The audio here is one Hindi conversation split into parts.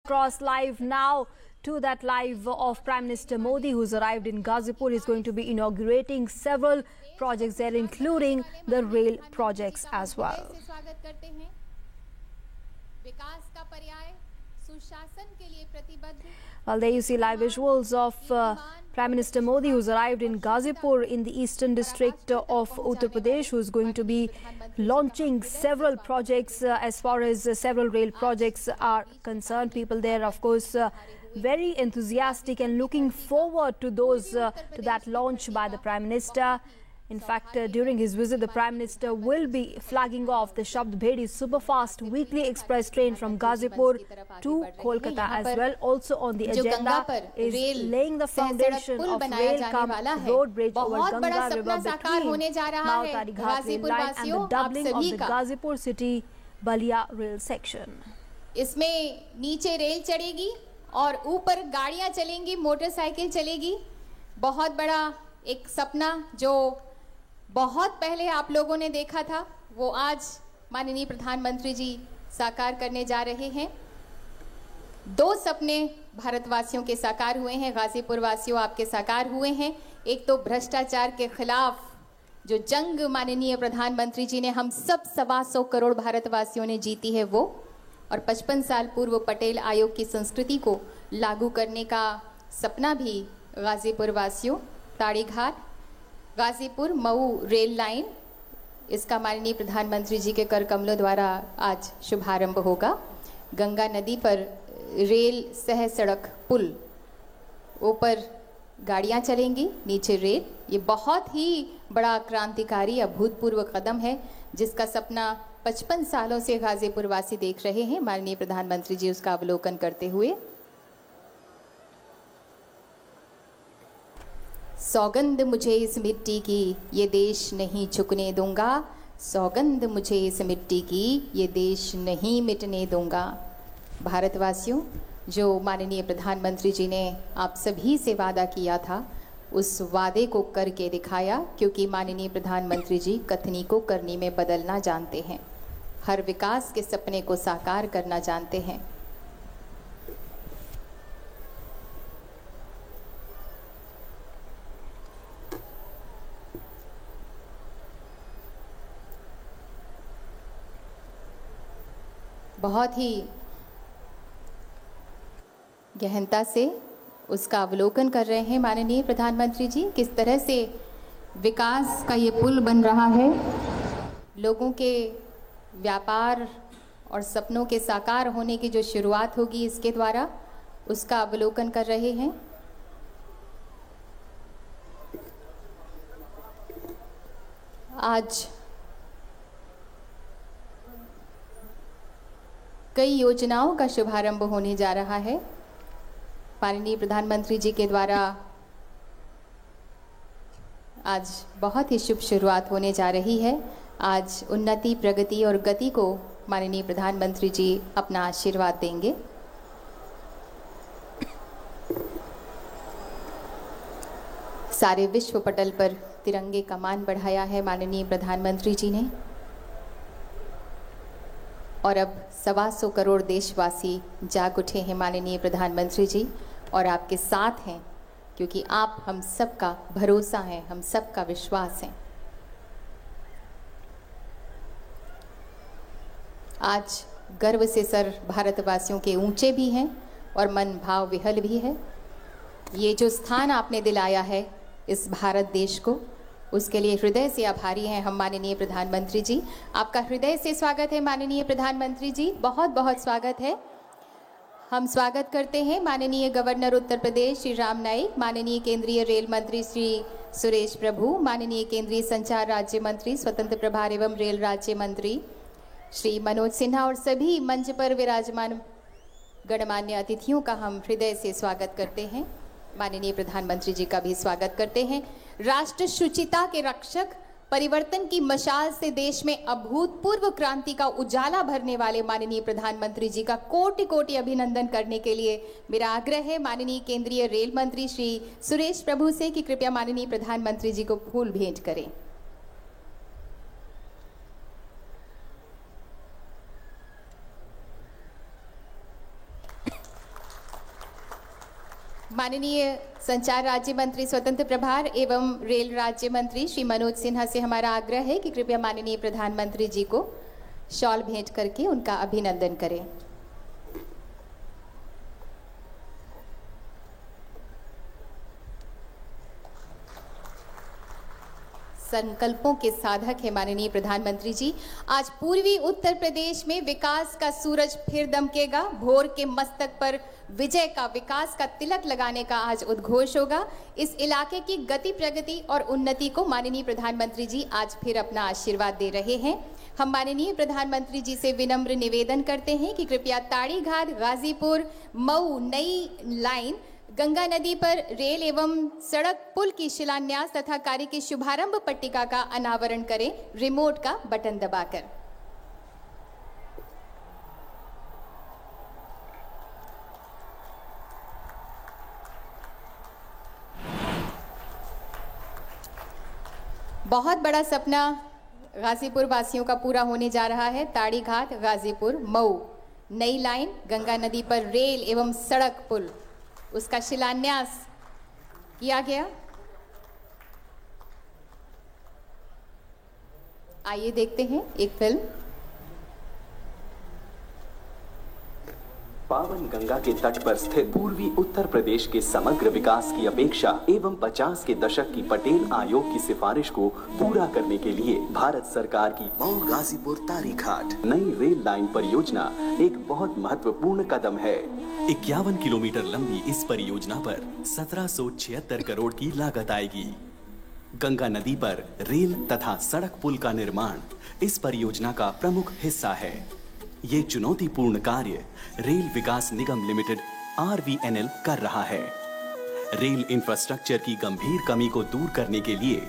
Cross live now to that live of Prime Minister Modi, who's arrived in Ghazipur. He's going to be inaugurating several projects there, including the rail projects as well. Well, there you see live visuals of Prime Minister Modi, who's arrived in Ghazipur in the eastern district of Uttar Pradesh, who's going to be launching several projects as far as several rail projects are concerned. People there, of course, very enthusiastic and looking forward to that launch by the Prime Minister. In fact, during his visit, the Prime Minister will be flagging off the Shabd Bhedi superfast weekly express train from Ghazipur to Kolkata as well. Also on the agenda is laying the foundation of road bridge over Ganga River between Maotari Ghat rail line and the doubling of the Ghazipur city Balia rail section. इसमें नीचे रेल चढ़ेगी और ऊपर गाड़ियां चलेंगी, मोटरसाइकिल चलेगी। बहुत बड़ा एक सपना जो बहुत पहले आप लोगों ने देखा था, वो आज माननीय प्रधानमंत्री जी साकार करने जा रहे हैं। दो सपने भारतवासियों के साकार हुए हैं, गाजीपुर वासियों आपके साकार हुए हैं। एक तो भ्रष्टाचार के खिलाफ जो जंग माननीय प्रधानमंत्री जी ने हम सब 125 करोड़ भारतवासियों ने जीती है वो, और 55 साल पूर्व पटेल आयोग की संस्कृति को लागू करने का सपना भी गाजीपुर वासियों। ताड़ीघाट गाजीपुर मऊ रेल लाइन, इसका माननीय प्रधानमंत्री जी के कर कमलों द्वारा आज शुभारंभ होगा। गंगा नदी पर रेल सह सड़क पुल, ऊपर गाड़ियां चलेंगी, नीचे रेल। ये बहुत ही बड़ा क्रांतिकारी अभूतपूर्व कदम है, जिसका सपना 55 सालों से गाजीपुर वासी देख रहे हैं। माननीय प्रधानमंत्री जी उसका अवलोकन करते हुए सौगंध मुझे इस मिट्टी की, ये देश नहीं झुकने दूंगा। सौगंध मुझे इस मिट्टी की, ये देश नहीं मिटने दूंगा। भारतवासियों, जो माननीय प्रधानमंत्री जी ने आप सभी से वादा किया था, उस वादे को करके दिखाया, क्योंकि माननीय प्रधानमंत्री जी कथनी को करनी में बदलना जानते हैं, हर विकास के सपने को साकार करना जानते हैं। बहुत ही गहनता से उसका अवलोकन कर रहे हैं माननीय प्रधानमंत्री जी। किस तरह से विकास का ये पुल बन रहा है, लोगों के व्यापार और सपनों के साकार होने की जो शुरुआत होगी इसके द्वारा, उसका अवलोकन कर रहे हैं। आज कई योजनाओं का शुभारंभ होने जा रहा है माननीय प्रधानमंत्री जी के द्वारा। आज बहुत ही शुभ शुरुआत होने जा रही है। आज उन्नति, प्रगति और गति को माननीय प्रधानमंत्री जी अपना आशीर्वाद देंगे। सारे विश्व पटल पर तिरंगे का मान बढ़ाया है माननीय प्रधानमंत्री जी ने, और अब 125 करोड़ देशवासी जाग उठे हैं माननीय प्रधानमंत्री जी, और आपके साथ हैं, क्योंकि आप हम सबका भरोसा हैं, हम सबका विश्वास है। आज गर्व से सर भारतवासियों के ऊंचे भी हैं और मन भाव विहल भी है। ये जो स्थान आपने दिलाया है इस भारत देश को, उसके लिए हृदय से आभारी हैं हम माननीय प्रधानमंत्री जी। आपका हृदय से स्वागत है माननीय प्रधानमंत्री जी, बहुत बहुत स्वागत है। हम स्वागत करते हैं माननीय गवर्नर उत्तर प्रदेश श्री राम नाईक, माननीय केंद्रीय रेल मंत्री श्री सुरेश प्रभु, माननीय केंद्रीय संचार राज्य मंत्री, स्वतंत्र प्रभार एवं रेल राज्य मंत्री श्री मनोज सिन्हा, और सभी मंच पर विराजमान गणमान्य अतिथियों का हम हृदय से स्वागत करते हैं। माननीय प्रधानमंत्री जी का भी स्वागत करते हैं। राष्ट्र शुचिता के रक्षक, परिवर्तन की मशाल से देश में अभूतपूर्व क्रांति का उजाला भरने वाले माननीय प्रधानमंत्री जी का कोटि कोटि अभिनंदन करने के लिए मेरा आग्रह है माननीय केंद्रीय रेल मंत्री श्री सुरेश प्रभु से कि कृपया माननीय प्रधानमंत्री जी को फूल भेंट करें। माननीय संचार राज्य मंत्री स्वतंत्र प्रभार एवं रेल राज्य मंत्री श्री मनोज सिन्हा से हमारा आग्रह है कि कृपया माननीय प्रधानमंत्री जी को शॉल भेंट करके उनका अभिनंदन करें। संकल्पों के साधक है माननीय प्रधानमंत्री जी। आज पूर्वी उत्तर प्रदेश में विकास का सूरज फिर दमकेगा। भोर के मस्तक पर विजय का, विकास का तिलक लगाने का आज उद्घोष होगा। इस इलाके की गति, प्रगति और उन्नति को माननीय प्रधानमंत्री जी आज फिर अपना आशीर्वाद दे रहे हैं। हम माननीय प्रधानमंत्री जी से विनम्र निवेदन करते हैं कि कृपया ताड़ी घाट गाजीपुर मऊ नई लाइन गंगा नदी पर रेल एवं सड़क पुल की शिलान्यास तथा कार्य की शुभारंभ पट्टिका का अनावरण करें रिमोट का बटन दबाकर। बहुत बड़ा सपना गाजीपुर वासियों का पूरा होने जा रहा है। ताड़ी घाट गाजीपुर मऊ नई लाइन गंगा नदी पर रेल एवं सड़क पुल, उसका शिलान्यास किया गया। आइए देखते हैं एक फिल्म। पावन गंगा के तट पर स्थित पूर्वी उत्तर प्रदेश के समग्र विकास की अपेक्षा एवं 50 के दशक की पटेल आयोग की सिफारिश को पूरा करने के लिए भारत सरकार की मऊ गाजीपुर ताड़ी घाट नई रेल लाइन परियोजना एक बहुत महत्वपूर्ण कदम है। 51 किलोमीटर लंबी इस परियोजना पर 1776 करोड़ की लागत आएगी। गंगा नदी पर रेल तथा सड़क पुल का निर्माण इस परियोजना का प्रमुख हिस्सा है। ये चुनौतीपूर्ण कार्य रेल विकास निगम लिमिटेड RVNL कर रहा है। रेल इंफ्रास्ट्रक्चर की गंभीर कमी को दूर करने के लिए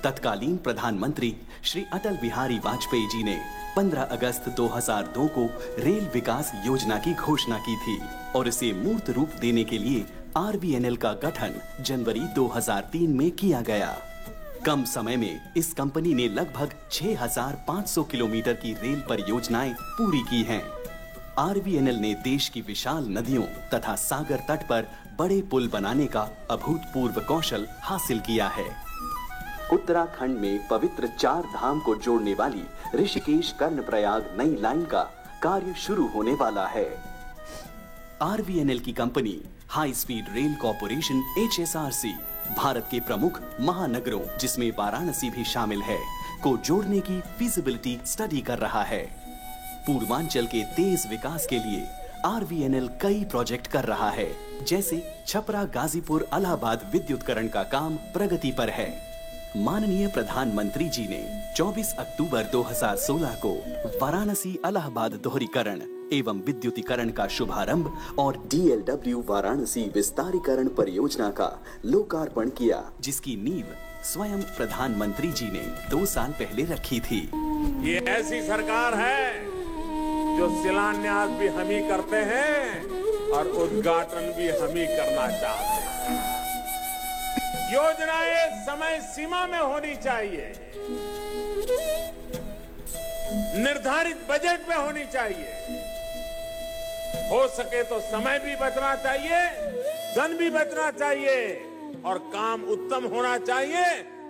तत्कालीन प्रधानमंत्री श्री अटल बिहारी वाजपेयी जी ने 15 अगस्त 2002 को रेल विकास योजना की घोषणा की थी और इसे मूर्त रूप देने के लिए RVNL का गठन जनवरी 2003 में किया गया। कम समय में इस कंपनी ने लगभग 6500 किलोमीटर की रेल परियोजनाएं पूरी की हैं। RVNL ने देश की विशाल नदियों तथा सागर तट पर बड़े पुल बनाने का अभूतपूर्व कौशल हासिल किया है। उत्तराखंड में पवित्र 4 धाम को जोड़ने वाली ऋषिकेश कर्णप्रयाग नई लाइन का कार्य शुरू होने वाला है। RVNL की company high speed rail corporation HSRC Bharat के प्रमुख महानगरों, जिसमें वाराणसी भी शामिल है, को जोड़ने की फीजिबिलिटी स्टडी कर रहा है। पूर्वांचल के तेज विकास के लिए RVNL कई प्रोजेक्ट कर रहा है, जैसे छपरा गाजीपुर इलाहाबाद विद्युतीकरण का काम प्रगति पर है। माननीय प्रधानमंत्री जी ने 24 अक्टूबर 2016 को वाराणसी इलाहाबाद दोहरीकरण एवं विद्युतीकरण का शुभारंभ और DLW वाराणसी विस्तारीकरण परियोजना का लोकार्पण किया, जिसकी नींव स्वयं प्रधानमंत्री जी ने 2 साल पहले रखी थी। ये ऐसी सरकार है जो शिलान्यास भी हम ही करते हैं और उद्घाटन भी हम ही करना चाहते हैं। योजनाएं समय सीमा में होनी चाहिए, निर्धारित बजट में होनी चाहिए, हो सके तो समय भी बचना चाहिए, धन भी बचना चाहिए और काम उत्तम होना चाहिए।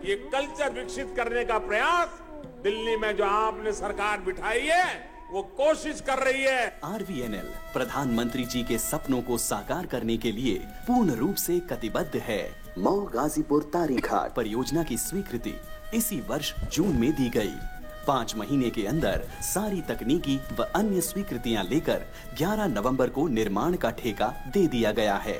ये कल्चर विकसित करने का प्रयास दिल्ली में जो आपने सरकार बिठाई है वो कोशिश कर रही है। RVNL प्रधानमंत्री जी के सपनों को साकार करने के लिए पूर्ण रूप से कटिबद्ध है। मऊ गाजीपुर ताड़ी घाट परियोजना की स्वीकृति इसी वर्ष जून में दी गई। 5 महीने के अंदर सारी तकनीकी व अन्य स्वीकृतियां लेकर 11 नवंबर को निर्माण का ठेका दे दिया गया है।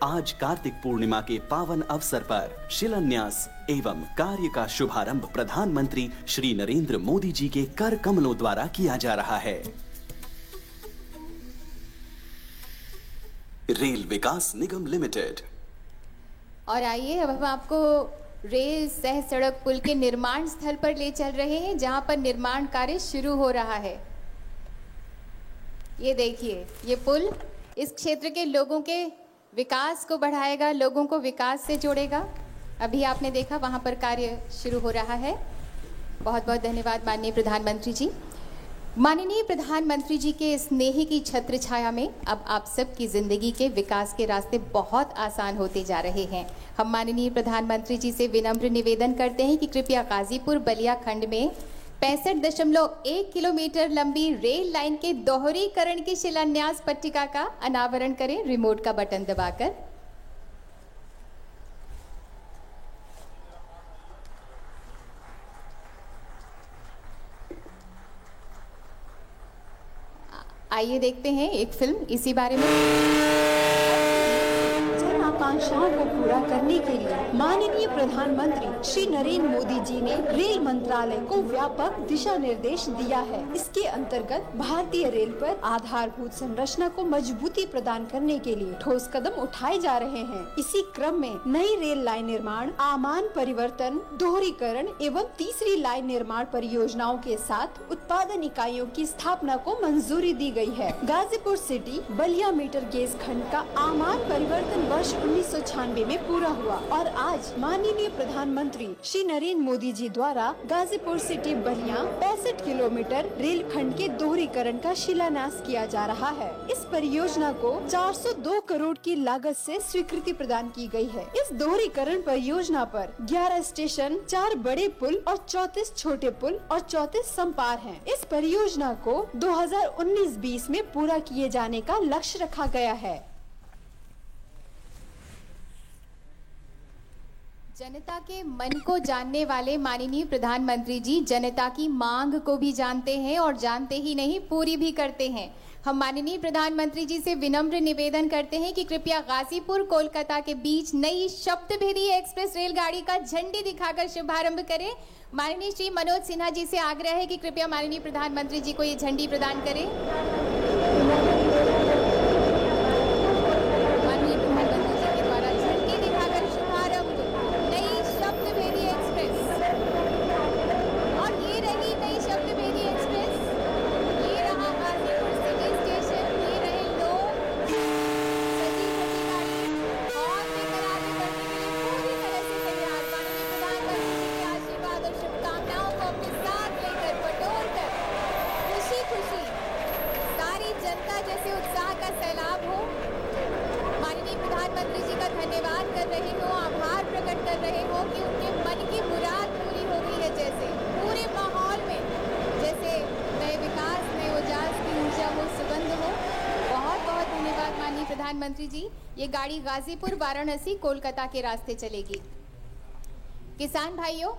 आज कार्तिक पूर्णिमा के पावन अवसर पर शिलान्यास एवं कार्य का शुभारंभ प्रधानमंत्री श्री नरेंद्र मोदी जी के कर कमलों द्वारा किया जा रहा है। रेल विकास निगम लिमिटेड। और आइए अब हम आपको रेल सह सड़क पुल के निर्माण स्थल पर ले चल रहे हैं, जहां पर निर्माण कार्य शुरू हो रहा है। ये देखिए, ये पुल इस क्षेत्र के लोगों के विकास को बढ़ाएगा, लोगों को विकास से जोड़ेगा। अभी आपने देखा वहां पर कार्य शुरू हो रहा है। बहुत बहुत धन्यवाद माननीय प्रधानमंत्री जी। माननीय प्रधानमंत्री जी के स्नेह की छत्र छाया में अब आप सबकी जिंदगी के विकास के रास्ते बहुत आसान होते जा रहे हैं। हम माननीय प्रधानमंत्री जी से विनम्र निवेदन करते हैं कि कृपया गाजीपुर बलिया खंड में 65.1 किलोमीटर लंबी रेल लाइन के दोहरीकरण की शिलान्यास पट्टिका का अनावरण करें रिमोट का बटन दबाकर। आइए देखते हैं एक फिल्म इसी बारे में। जन आकांक्षाओं को पूरा करने के लिए माननीय प्रधानमंत्री श्री नरेंद्र मोदी जी ने रेल मंत्रालय को व्यापक दिशा निर्देश दिया है। इसके अंतर्गत भारतीय रेल पर आधारभूत संरचना को मजबूती प्रदान करने के लिए ठोस कदम उठाए जा रहे हैं। इसी क्रम में नई रेल लाइन निर्माण, आमान परिवर्तन, दोहरीकरण एवं तीसरी लाइन निर्माण परियोजनाओं के साथ उत्पादन इकाइयों की स्थापना को मंजूरी दी गई है। Ghazipur city Ballia metre gauge खंड का आमान परिवर्तन वर्ष 1996 में पूरा हुआ और आज माननीय प्रधानमंत्री श्री नरेंद्र मोदी जी द्वारा Ghazipur city Ballia 65 kilometre rail खंड के दोहरीकरण का शिलान्यास किया जा रहा है। इस परियोजना को 402 करोड़ की लागत से स्वीकृति प्रदान की गई है। इस दोहरीकरण परियोजना पर 11 स्टेशन, 4 बड़े पुल और 34 छोटे पुल और 34 संपार हैं। इस परियोजना को 2019-20 में पूरा किए जाने का लक्ष्य रखा गया है। जनता के मन को जानने वाले माननीय प्रधानमंत्री जी जनता की मांग को भी जानते हैं और जानते ही नहीं पूरी भी करते हैं। हम माननीय प्रधानमंत्री जी से विनम्र निवेदन करते हैं कि कृपया गाजीपुर कोलकाता के बीच नई शब्दभेदी एक्सप्रेस रेलगाड़ी का झंडी दिखाकर शुभारंभ करें। माननीय श्री मनोज सिन्हा जी से आग्रह है कि कृपया माननीय प्रधानमंत्री जी को ये झंडी प्रदान करें। माननीय प्रधानमंत्री जी के द्वारा झंडी दिखाकर शुभारंभ नई शब्दभेदी एक्सप्रेस। और ये रही नई शब्दभेदी एक्सप्रेस, ये रहा गाजीपुर सिटी स्टेशन, ये रहे लोग, सजी धजी गाड़ी और लेकर आगे बढ़ने के लिए पूरी तरह से तैयार। माननीय प्रधानमंत्री जी के आशीर्वाद और शुभकामनाओं को अपने साथ लेकर बटोर कर खुशी खुशी सारी जनता जैसे उत्साह का सैलाब हो। माननीय प्रधानमंत्री जी का धन्यवाद कर रहे हो, आभार प्रकट कर रहे हो कि उनके मन की मुराद पूरी हो गई है। जैसे पूरे माहौल में जैसे नए विकास, नए उजास की ऊर्जा हो, सुगंध हो। बहुत बहुत धन्यवाद माननीय प्रधानमंत्री जी। ये गाड़ी गाजीपुर, वाराणसी, कोलकाता के रास्ते चलेगी। किसान भाइयों,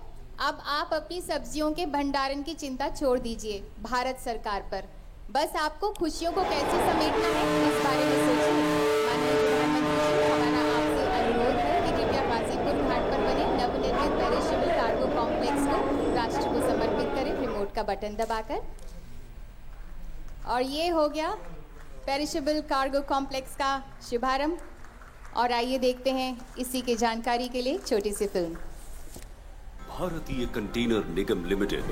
अब आप अपनी सब्जियों के भंडारण की चिंता छोड़ दीजिए भारत सरकार पर। बस आपको खुशियों को कैसे समेटना है इस बारे में सोचिए। माननीय प्रधानमंत्री जी, हमारा आपसे अनुरोध है कि कृपया गाजीपुर घाट पर बने नवनिर्मित पेरिशेबल कार्गो कॉम्प्लेक्स को राष्ट्र को समर्पित करें रिमोट का बटन दबाकर। और ये हो गया पेरिशेबल कार्गो कॉम्प्लेक्स का शुभारंभ। और आइए देखते हैं इसी की जानकारी के लिए एक छोटी सी फिल्म। भारतीय कंटेनर निगम लिमिटेड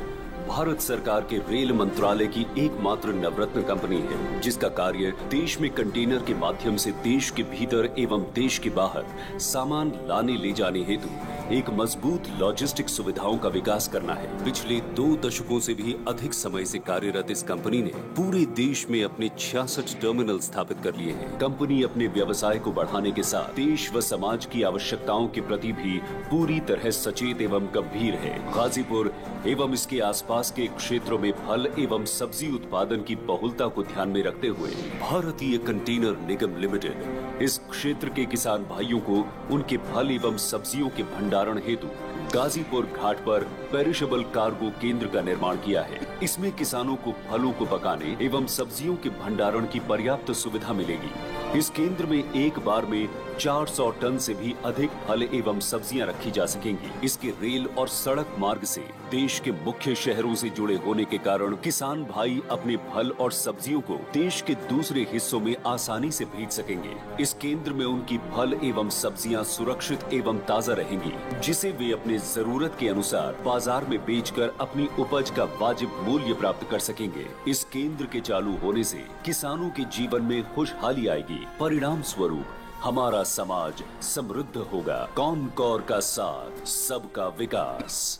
भारत सरकार के रेल मंत्रालय की एकमात्र नवरत्न कंपनी है, जिसका कार्य देश में कंटेनर के माध्यम से देश के भीतर एवं देश के बाहर सामान लाने ले जाने हेतु एक मजबूत लॉजिस्टिक सुविधाओं का विकास करना है। पिछले 2 दशकों से भी अधिक समय से कार्यरत इस कंपनी ने पूरे देश में अपने 66 टर्मिनल स्थापित कर लिए हैं। कंपनी अपने व्यवसाय को बढ़ाने के साथ देश व समाज की आवश्यकताओं के प्रति भी पूरी तरह सचेत एवं गंभीर है। गाजीपुर एवं इसके आसपास के क्षेत्रों में फल एवं सब्जी उत्पादन की बहुलता को ध्यान में रखते हुए भारतीय कंटेनर निगम लिमिटेड इस क्षेत्र के किसान भाइयों को उनके फल एवं सब्जियों के भंडारण हेतु गाजीपुर घाट पर पेरिशेबल कार्गो केंद्र का निर्माण किया है। इसमें किसानों को फलों को पकाने एवं सब्जियों के भंडारण की पर्याप्त सुविधा मिलेगी। इस केंद्र में एक बार में 400 टन से भी अधिक फल एवं सब्जियां रखी जा सकेंगी। इसके रेल और सड़क मार्ग से देश के मुख्य शहरों से जुड़े होने के कारण किसान भाई अपने फल और सब्जियों को देश के दूसरे हिस्सों में आसानी से भेज सकेंगे। इस केंद्र में उनकी फल एवं सब्जियां सुरक्षित एवं ताजा रहेंगी, जिसे वे अपने जरूरत के अनुसार बाजार में बेचकर अपनी उपज का वाजिब मूल्य प्राप्त कर सकेंगे। इस केंद्र के चालू होने से किसानों के जीवन में खुशहाली आएगी। परिणाम स्वरूप हमारा समाज समृद्ध होगा। कॉनकॉर का साथ, सबका विकास।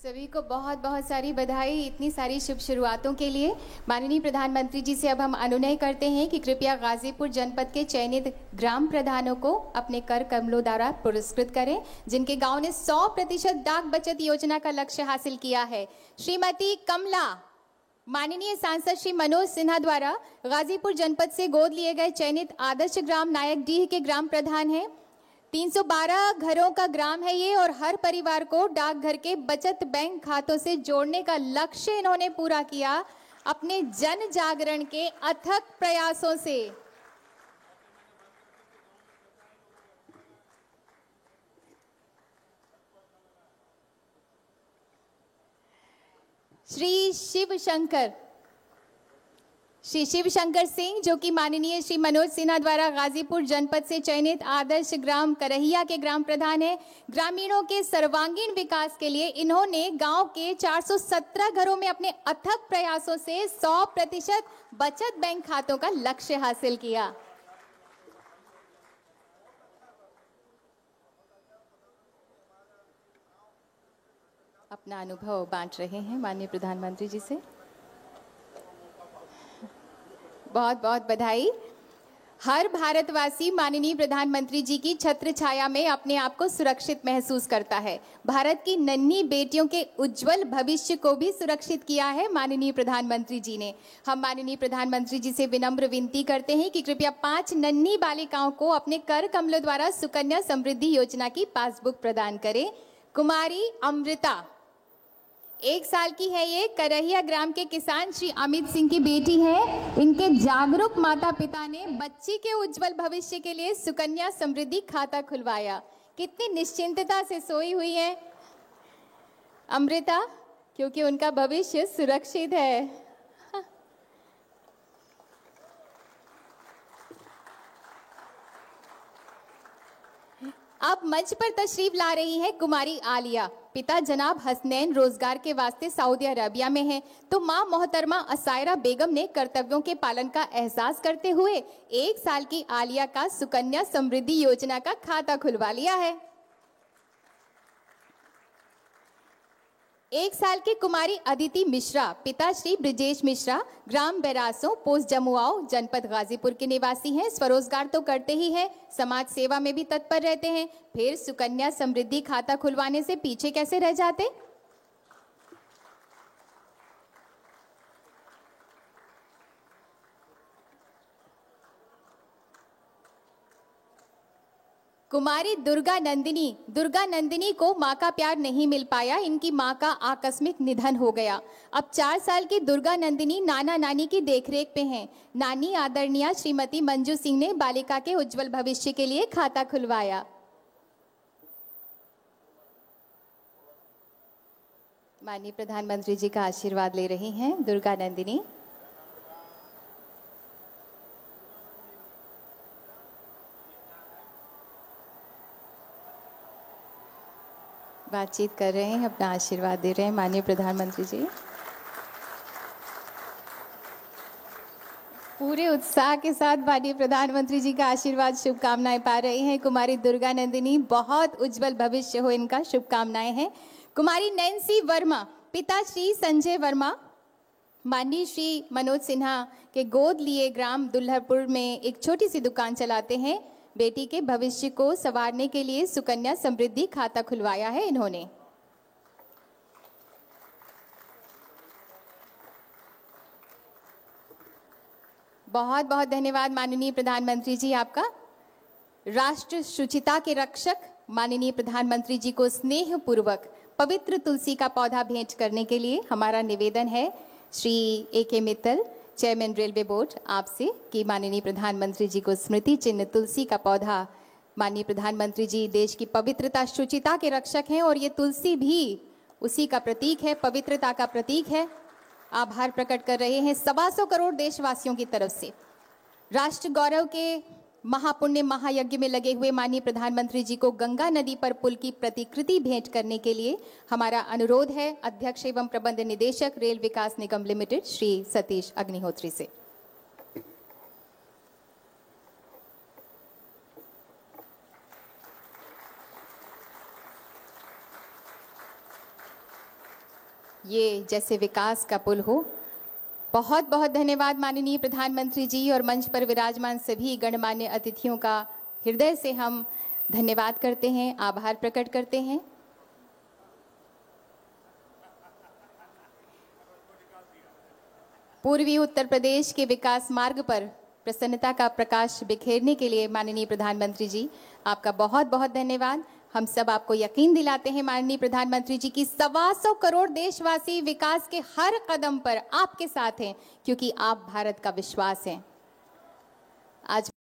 सभी को बहुत बहुत सारी बधाई इतनी सारी शुभ शुरुआतों के लिए। माननीय प्रधानमंत्री जी से अब हम अनुनय करते हैं कि कृपया गाजीपुर जनपद के चयनित ग्राम प्रधानों को अपने कर कमलों द्वारा पुरस्कृत करें, जिनके गांव ने 100% डाक बचत योजना का लक्ष्य हासिल किया है। श्रीमती कमला, माननीय सांसद श्री मनोज सिन्हा द्वारा गाजीपुर जनपद से गोद लिए गए चयनित आदर्श ग्राम नायक डीह के ग्राम प्रधान हैं। 312 घरों का ग्राम है ये और हर परिवार को डाकघर के बचत बैंक खातों से जोड़ने का लक्ष्य इन्होंने पूरा किया अपने जन जागरण के अथक प्रयासों से। श्री शिव शंकर सिंह, जो कि माननीय श्री मनोज सिन्हा द्वारा गाजीपुर जनपद से चयनित आदर्श ग्राम करहिया के ग्राम प्रधान है। ग्रामीणों के सर्वांगीण विकास के लिए इन्होंने गांव के 417 घरों में अपने अथक प्रयासों से 100% बचत बैंक खातों का लक्ष्य हासिल किया। अपना अनुभव बांट रहे हैं माननीय प्रधानमंत्री जी से। बहुत बहुत बधाई। हर भारतवासी माननीय प्रधानमंत्री जी की छत्र छाया में अपने आप को सुरक्षित महसूस करता है। भारत की नन्ही बेटियों के उज्जवल भविष्य को भी सुरक्षित किया है माननीय प्रधानमंत्री जी ने। हम माननीय प्रधानमंत्री जी से विनम्र विनती करते हैं कि कृपया 5 नन्ही बालिकाओं को अपने कर कमलों द्वारा सुकन्या समृद्धि योजना की पासबुक प्रदान करें। कुमारी अमृता 1 साल की है, ये करहिया ग्राम के किसान श्री अमित सिंह की बेटी है। इनके जागरूक माता पिता ने बच्ची के उज्जवल भविष्य के लिए सुकन्या समृद्धि खाता खुलवाया। कितनी निश्चिंतता से सोई हुई है अमृता, क्योंकि उनका भविष्य सुरक्षित है। अब मंच पर तशरीफ ला रही है कुमारी आलिया। पिता जनाब हसनैन रोजगार के वास्ते सऊदी अरबिया में हैं, तो मां मोहतरमा असायरा बेगम ने कर्तव्यों के पालन का एहसास करते हुए 1 साल की आलिया का सुकन्या समृद्धि योजना का खाता खुलवा लिया है। 1 साल की कुमारी अदिति मिश्रा, पिता श्री ब्रिजेश मिश्रा, ग्राम बैरासों, पोस्ट जमुआओ, जनपद गाजीपुर के निवासी हैं। स्वरोजगार तो करते ही हैं, समाज सेवा में भी तत्पर रहते हैं, फिर सुकन्या समृद्धि खाता खुलवाने से पीछे कैसे रह जाते। कुमारी दुर्गा नंदिनी को माँ का प्यार नहीं मिल पाया। इनकी माँ का आकस्मिक निधन हो गया। अब 4 साल की दुर्गा नंदिनी नाना नानी की देखरेख पे हैं। नानी आदरणीय श्रीमती मंजू सिंह ने बालिका के उज्जवल भविष्य के लिए खाता खुलवाया। माननीय प्रधानमंत्री जी का आशीर्वाद ले रही हैं दुर्गा नंदिनी। बातचीत कर रहे हैं, अपना आशीर्वाद दे रहे हैं माननीय प्रधानमंत्री जी। पूरे उत्साह के साथ माननीय प्रधानमंत्री जी का आशीर्वाद शुभकामनाएं पा रहे हैं कुमारी दुर्गा नंदिनी। बहुत उज्जवल भविष्य हो इनका, शुभकामनाएं हैं। कुमारी नैन्सी वर्मा, पिता श्री संजय वर्मा माननीय श्री मनोज सिन्हा के गोद लिए ग्राम दुल्हरपुर में एक छोटी सी दुकान चलाते हैं। बेटी के भविष्य को संवारने के लिए सुकन्या समृद्धि खाता खुलवाया है इन्होंने। बहुत बहुत धन्यवाद माननीय प्रधानमंत्री जी आपका। राष्ट्र शुचिता के रक्षक माननीय प्रधानमंत्री जी को स्नेह पूर्वक पवित्र तुलसी का पौधा भेंट करने के लिए हमारा निवेदन है Shri A.K. Mittal, chairman railway board, आपसे कि माननीय प्रधानमंत्री जी को स्मृति चिन्ह तुलसी का पौधा। माननीय प्रधानमंत्री जी देश की पवित्रता शुचिता के रक्षक हैं और ये तुलसी भी उसी का प्रतीक है, पवित्रता का प्रतीक है। आभार प्रकट कर रहे हैं 125 करोड़ देशवासियों की तरफ से। राष्ट्र गौरव के महापुण्य महायज्ञ में लगे हुए माननीय प्रधानमंत्री जी को गंगा नदी पर पुल की प्रतिकृति भेंट करने के लिए हमारा अनुरोध है अध्यक्ष एवं प्रबंध निदेशक रेल विकास निगम लिमिटेड श्री सतीश अग्निहोत्री से। ये जैसे विकास का पुल हो। बहुत बहुत धन्यवाद माननीय प्रधानमंत्री जी और मंच पर विराजमान सभी गणमान्य अतिथियों का हृदय से हम धन्यवाद करते हैं, आभार प्रकट करते हैं। पूर्वी उत्तर प्रदेश के विकास मार्ग पर प्रसन्नता का प्रकाश बिखेरने के लिए माननीय प्रधानमंत्री जी आपका बहुत बहुत धन्यवाद। हम सब आपको यकीन दिलाते हैं माननीय प्रधानमंत्री जी की 125 करोड़ देशवासी विकास के हर कदम पर आपके साथ हैं, क्योंकि आप भारत का विश्वास हैं।